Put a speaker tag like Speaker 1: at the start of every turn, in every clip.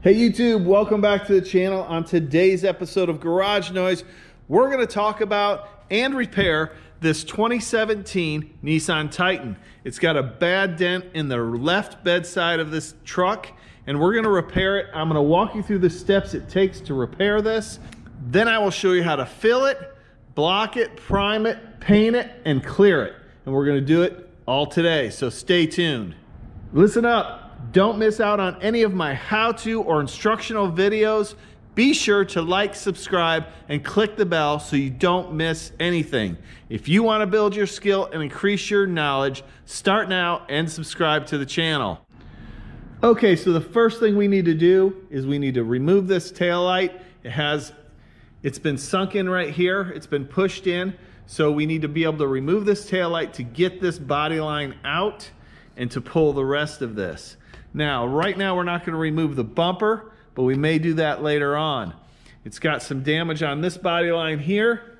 Speaker 1: Hey YouTube, welcome back to the channel. On today's episode of Garage Noise, we're going to talk about and repair this 2017 Nissan Titan. It's got a bad dent in the left bedside of this truck, and we're going to repair it. I'm going to walk you through the steps it takes to repair this. Then I will show you how to fill it, block it, prime it, paint it, and clear it. And we're going to do it all today, so stay tuned. Listen up. Don't miss out on any of my how-to or instructional videos. Be sure to like, subscribe, and click the bell so you don't miss anything. If you want to build your skill and increase your knowledge, start now and subscribe to the channel. Okay, so the first thing we need to do is we need to remove this taillight. It's been sunk in right here. It's been pushed in. So we need to be able to remove this taillight to get this body line out and to pull the rest of this. Now, right now we're not going to remove the bumper, but we may do that later on. It's got some damage on this body line here.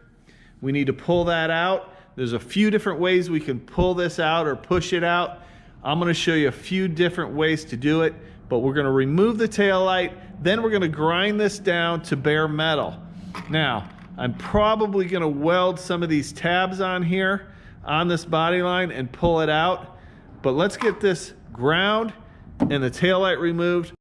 Speaker 1: We need to pull that out. There's a few different ways we can pull this out or push it out. I'm going to show you a few different ways to do it, but we're going to remove the taillight, then we're going to grind this down to bare metal. Now, I'm probably going to weld some of these tabs on here on this body line and pull it out, but let's get this ground and the taillight removed.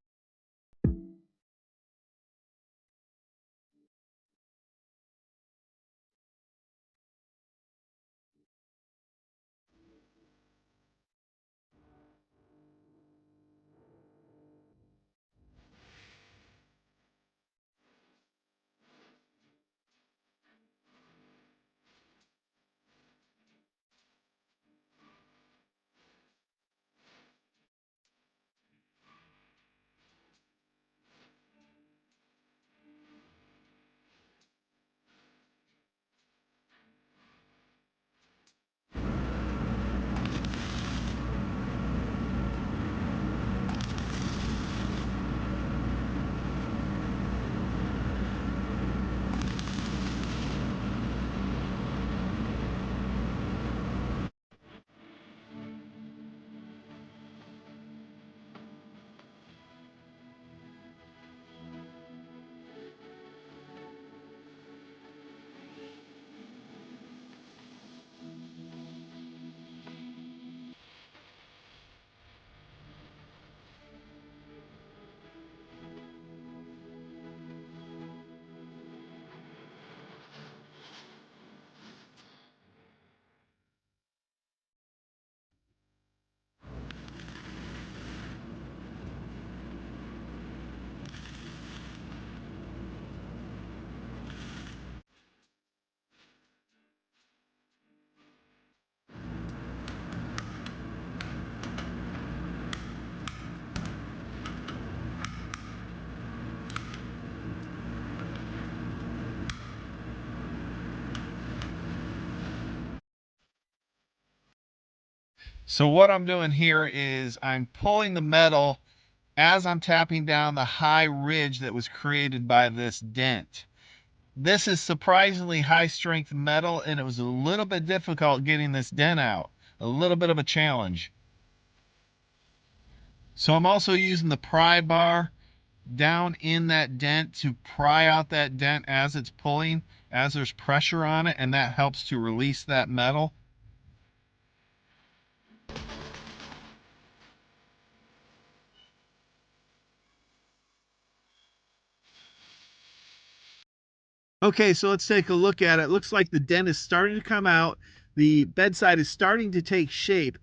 Speaker 1: So what I'm doing here is I'm pulling the metal as I'm tapping down the high ridge that was created by this dent. This is surprisingly high strength metal, and it was a little bit difficult getting this dent out. A little bit of a challenge. So I'm also using the pry bar down in that dent to pry out that dent as it's pulling, as there's pressure on it, and that helps to release that metal. Okay, so let's take a look at it. Looks like the dent is starting to come out. The bedside is starting to take shape.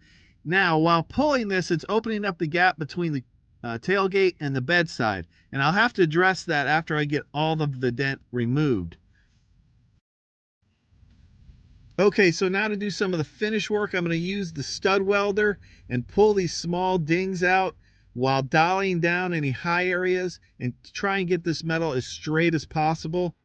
Speaker 1: Now, while pulling this, it's opening up the gap between the tailgate and the bedside. And I'll have to address that after I get all of the dent removed. Okay, so now to do some of the finish work, I'm going to use the stud welder and pull these small dings out while dialing down any high areas and try and get this metal as straight as possible.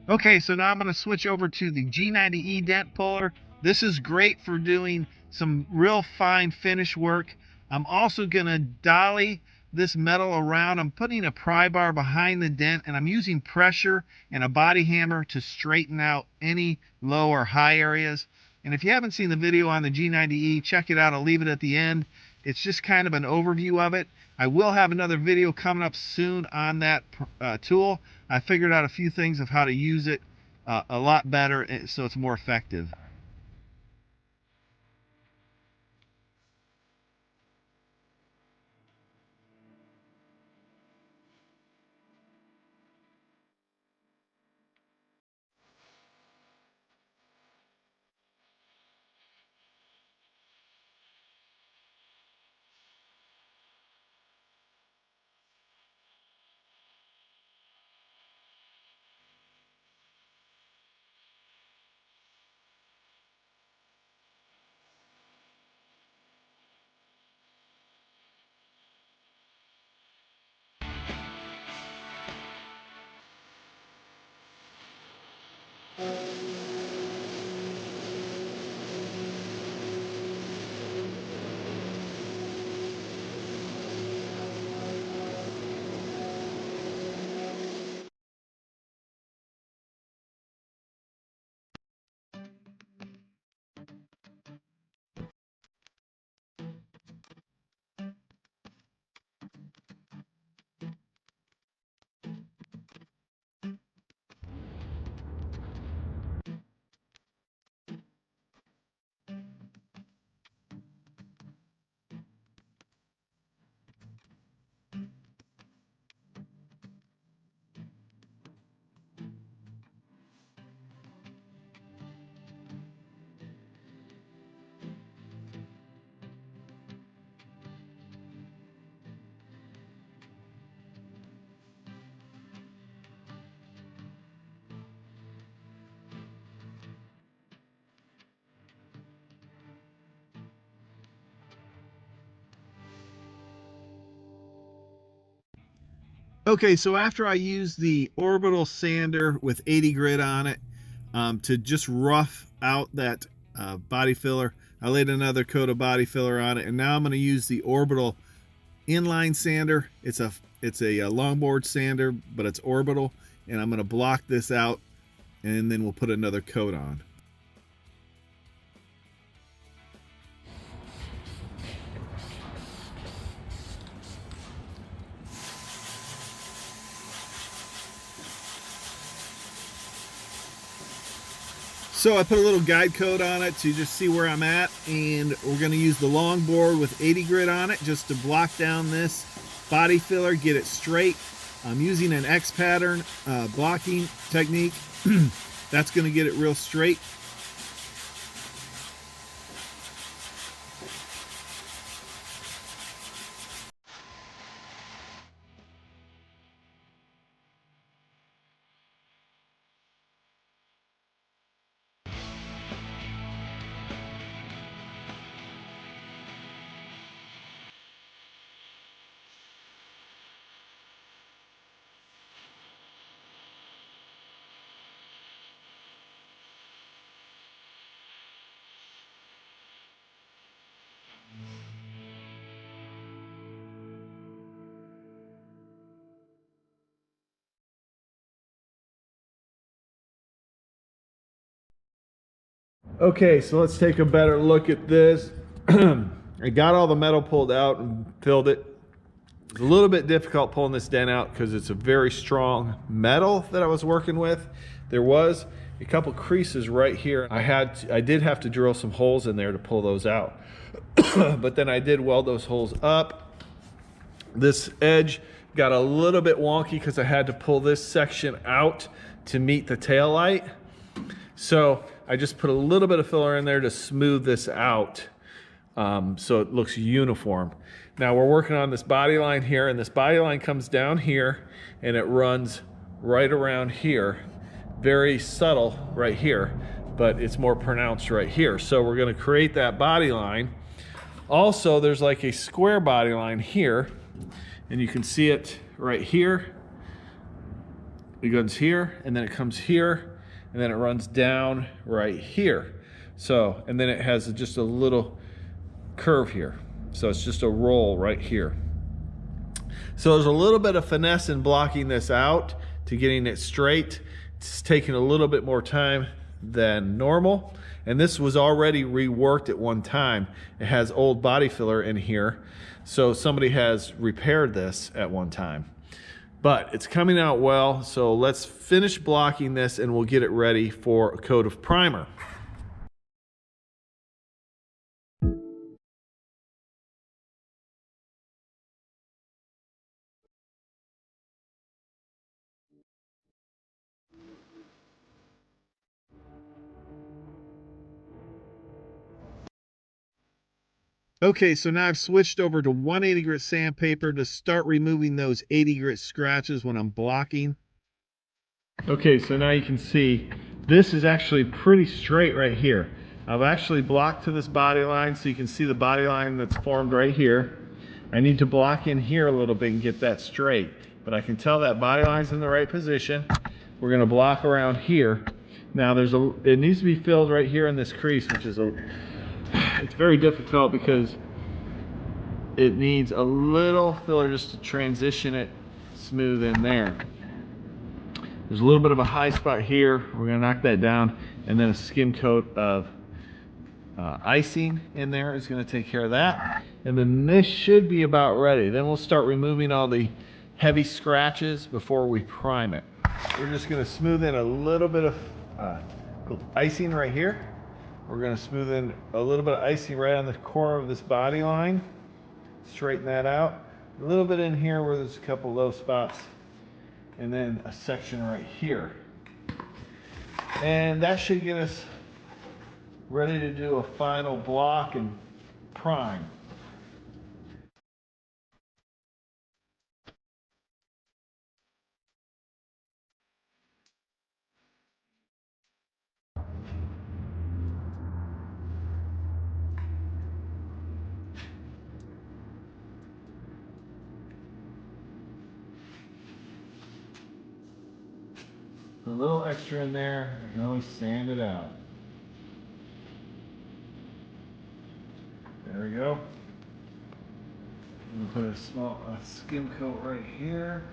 Speaker 1: Okay, so now I'm going to switch over to the G90E dent puller. This is great for doing some real fine finish work. I'm also going to dolly this metal around. I'm putting a pry bar behind the dent, and I'm using pressure and a body hammer to straighten out any low or high areas. And if you haven't seen the video on the G90E, check it out. I'll leave it at the end. It's just kind of an overview of it. I will have another video coming up soon on that tool. I figured out a few things of how to use it a lot better so it's more effective. Okay, so after I use the orbital sander with 80 grit on it to just rough out that body filler, I laid another coat of body filler on it, and now I'm going to use the orbital inline sander. It's a longboard sander, but it's orbital, and I'm going to block this out, and then we'll put another coat on. So I put a little guide coat on it to just see where I'm at, and we're going to use the long board with 80 grit on it just to block down this body filler, get it straight. I'm using an X pattern blocking technique. That's going to get it real straight. Okay, so let's take a better look at this. I got all the metal pulled out and filled it. It's a little bit difficult pulling this dent out because it's a very strong metal that I was working with. There was a couple creases right here. I did have to drill some holes in there to pull those out. But then I did weld those holes up. This edge got a little bit wonky because I had to pull this section out to meet the tail light. So I just put a little bit of filler in there to smooth this out so it looks uniform. Now we're working on this body line here, and this body line comes down here and it runs right around here. Very subtle right here, but it's more pronounced right here. So we're going to create that body line. Also, there's like a square body line here, and you can see it right here. it goes here, and then it comes here, and then it runs down right here. So, and then it has just a little curve here. So it's just a roll right here. So there's a little bit of finesse in blocking this out to getting it straight. It's taking a little bit more time than normal. And this was already reworked at one time. It has old body filler in here. So somebody has repaired this at one time. But it's coming out well. So let's finish blocking this and we'll get it ready for a coat of primer. Okay, so now I've switched over to 180 grit sandpaper to start removing those 80 grit scratches when I'm blocking. Okay, so now you can see this is actually pretty straight right here. I've actually blocked to this body line, so you can see the body line that's formed right here. I need to block in here a little bit and get that straight, but I can tell that body line's in the right position. We're gonna block around here. Now it needs to be filled right here in this crease, which is it's very difficult because it needs a little filler just to transition it smooth in there. There's a little bit of a high spot here. We're gonna knock that down, and then a skim coat of icing in there is gonna take care of that. And then this should be about ready. Then we'll start removing all the heavy scratches before we prime it. We're just gonna smooth in a little bit of icing right here. We're gonna smooth in a little bit of icing right on the corner of this body line. Straighten that out. A little bit in here where there's a couple low spots. And then a section right here. And that should get us ready to do a final block and prime. A little extra in there, you can always sand it out. There we go. I'm gonna put a skim coat right here.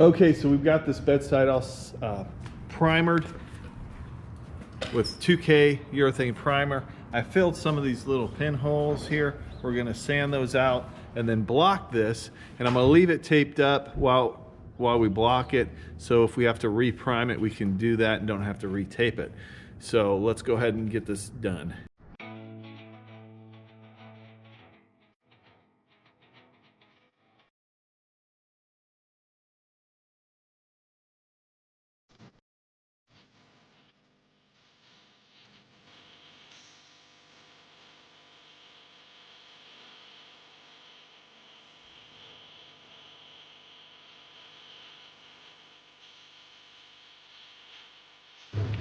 Speaker 1: Okay, so we've got this bedside all primered with 2K urethane primer. I filled some of these little pinholes here. We're gonna sand those out and then block this, and I'm gonna leave it taped up while we block it, so if we have to re-prime it, we can do that and don't have to re-tape it. So let's go ahead and get this done.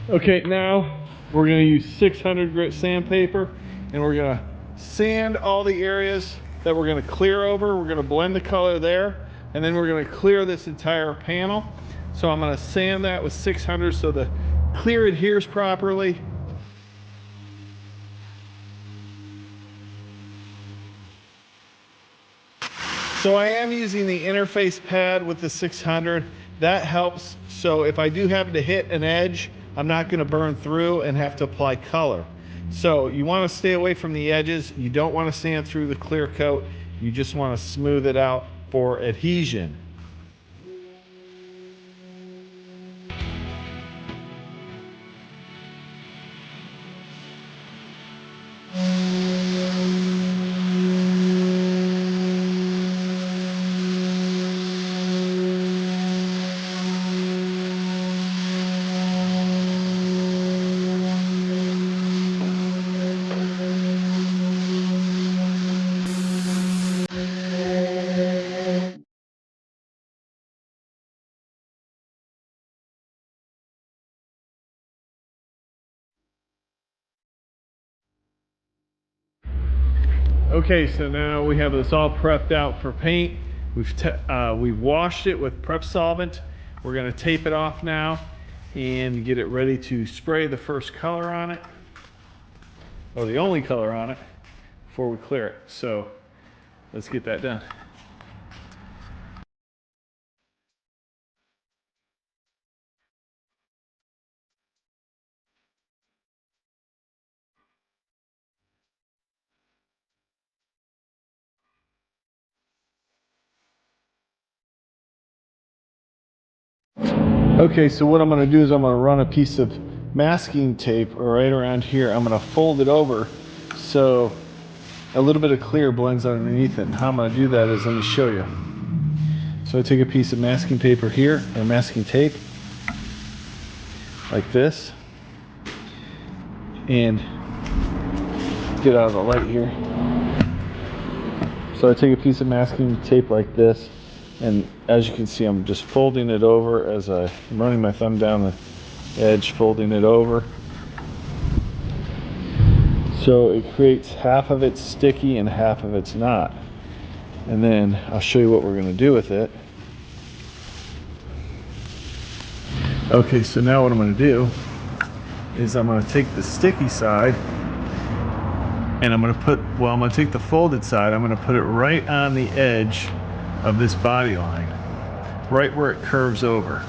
Speaker 1: Okay, now we're gonna use 600 grit sandpaper and we're gonna sand all the areas that we're gonna clear over. We're gonna blend the color there and then we're gonna clear this entire panel. So I'm gonna sand that with 600 so the clear adheres properly. So I am using the interface pad with the 600. That helps. So if I do happen to hit an edge, I'm not going to burn through and have to apply color. So you want to stay away from the edges. You don't want to sand through the clear coat. You just want to smooth it out for adhesion. Okay, so now we have this all prepped out for paint. We've washed it with prep solvent. We're gonna tape it off now and get it ready to spray the first color on it, or the only color on it, before we clear it. So let's get that done. Okay, so what I'm going to do is I'm going to run a piece of masking tape right around here. I'm going to fold it over so a little bit of clear blends underneath it. And how I'm going to do that is, let me show you. So I take a piece of masking paper here, or masking tape, like this, and get out of the light here. So I take a piece of masking tape like this, and as you can see, I'm just folding it over as I'm running my thumb down the edge, folding it over. So it creates half of it's sticky and half of it's not. And then I'll show you what we're going to do with it. Okay, so now what I'm going to do is I'm going to take the sticky side and I'm going to take the folded side, I'm going to put it right on the edge of this body line, right where it curves over.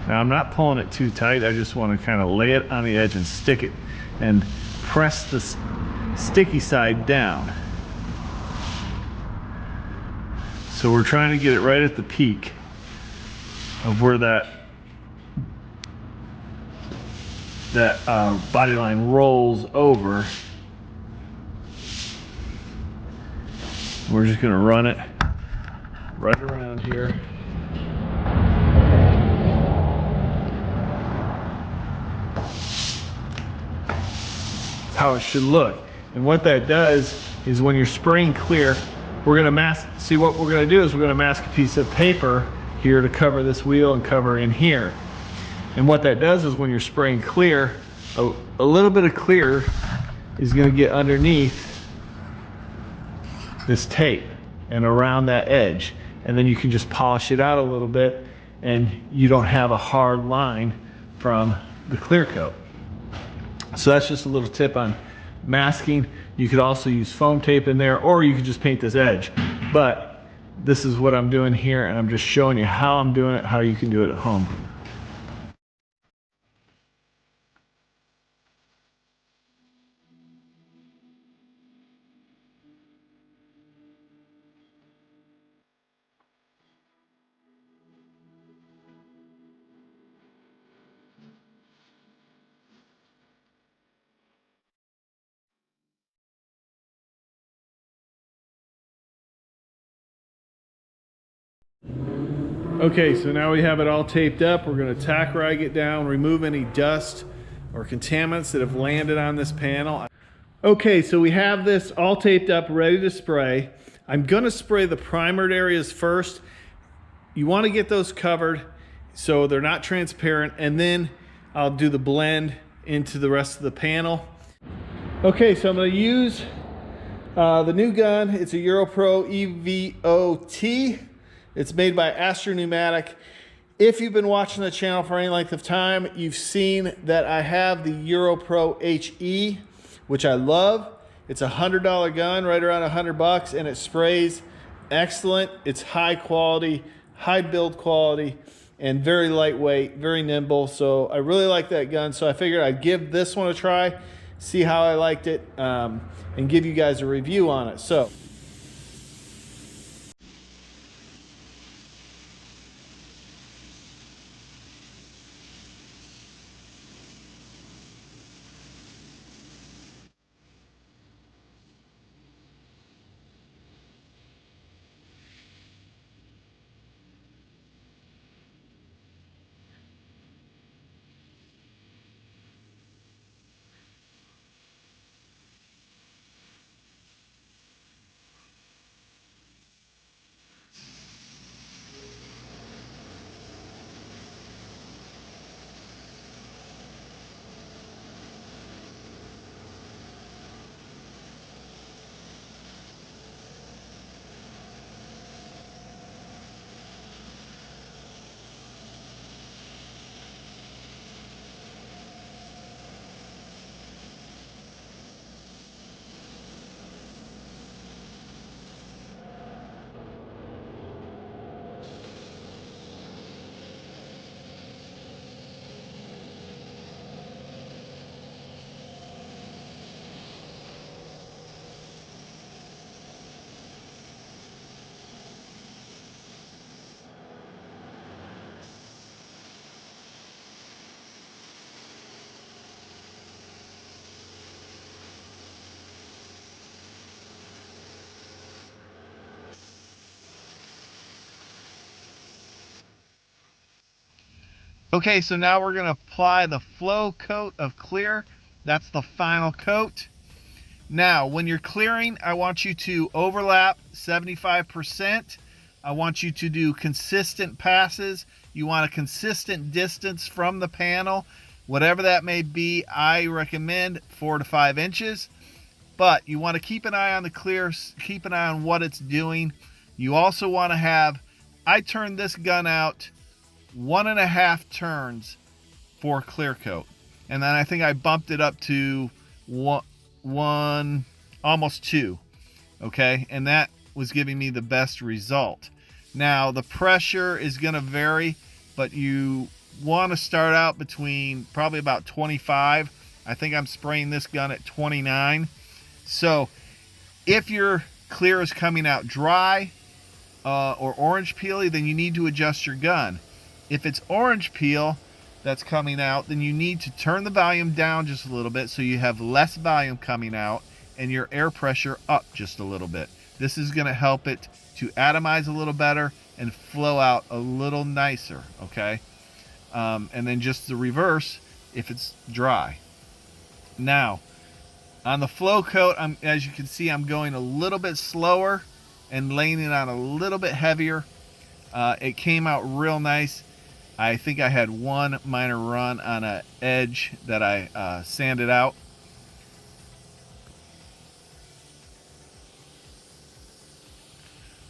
Speaker 1: Now I'm not pulling it too tight, I just want to kind of lay it on the edge and stick it and press the sticky side down. So we're trying to get it right at the peak of where that body line rolls over. We're just going to run it right around here. That's how it should look. And what that does is when you're spraying clear, we're going to mask, see what we're going to do is we're going to mask a piece of paper here to cover this wheel and cover in here. And what that does is when you're spraying clear, a little bit of clear is going to get underneath this tape and around that edge. And then you can just polish it out a little bit and you don't have a hard line from the clear coat. So that's just a little tip on masking. You could also use foam tape in there, or you could just paint this edge. But this is what I'm doing here, and I'm just showing you how I'm doing it, how you can do it at home. Okay, so now we have it all taped up. We're going to tack rag it down, remove any dust or contaminants that have landed on this panel. Okay, so we have this all taped up, ready to spray. I'm going to spray the primered areas first. You want to get those covered so they're not transparent, and then I'll do the blend into the rest of the panel. Okay, so I'm going to use the new gun. It's a EuroPro EVO-T. It's made by Astro pneumatic. If you've been watching the channel for any length of time, you've seen that I have the EuroPro HE, which I love. It's a $100 gun, right around $100, and it sprays excellent. It's high quality, high build quality, and very lightweight, very nimble. So I really like that gun. So I figured I'd give this one a try, see how I liked it, and give you guys a review on it. So okay, so now we're going to apply the flow coat of clear. That's the final coat. Now, when you're clearing, I want you to overlap 75%. I want you to do consistent passes. You want a consistent distance from the panel. Whatever that may be, I recommend 4 to 5 inches. But you want to keep an eye on the clear, keep an eye on what it's doing. You also want to have, I turned this gun out 1.5 turns for clear coat, and then I think I bumped it up to one almost 2. Okay, and that was giving me the best result. Now the pressure is going to vary, but you want to start out between probably about 25. I think I'm spraying this gun at 29. So if your clear is coming out dry or orange peely, then you need to adjust your gun. If it's orange peel that's coming out, then you need to turn the volume down just a little bit so you have less volume coming out and your air pressure up just a little bit. This is going to help it to atomize a little better and flow out a little nicer, okay? And then just the reverse if it's dry. Now, on the flow coat, as you can see, I'm going a little bit slower and laying it on a little bit heavier. It came out real nice. I think I had one minor run on an edge that I sanded out.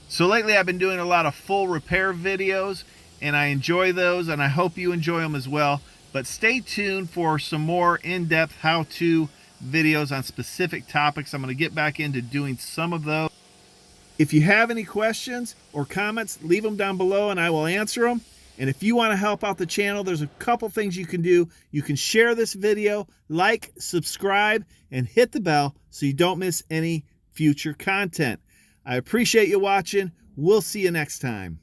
Speaker 1: So lately I've been doing a lot of full repair videos, and I enjoy those, and I hope you enjoy them as well. But stay tuned for some more in-depth how-to videos on specific topics. I'm going to get back into doing some of those. If you have any questions or comments, leave them down below and I will answer them. And if you want to help out the channel, there's a couple things you can do. You can share this video, like, subscribe, and hit the bell so you don't miss any future content. I appreciate you watching. We'll see you next time.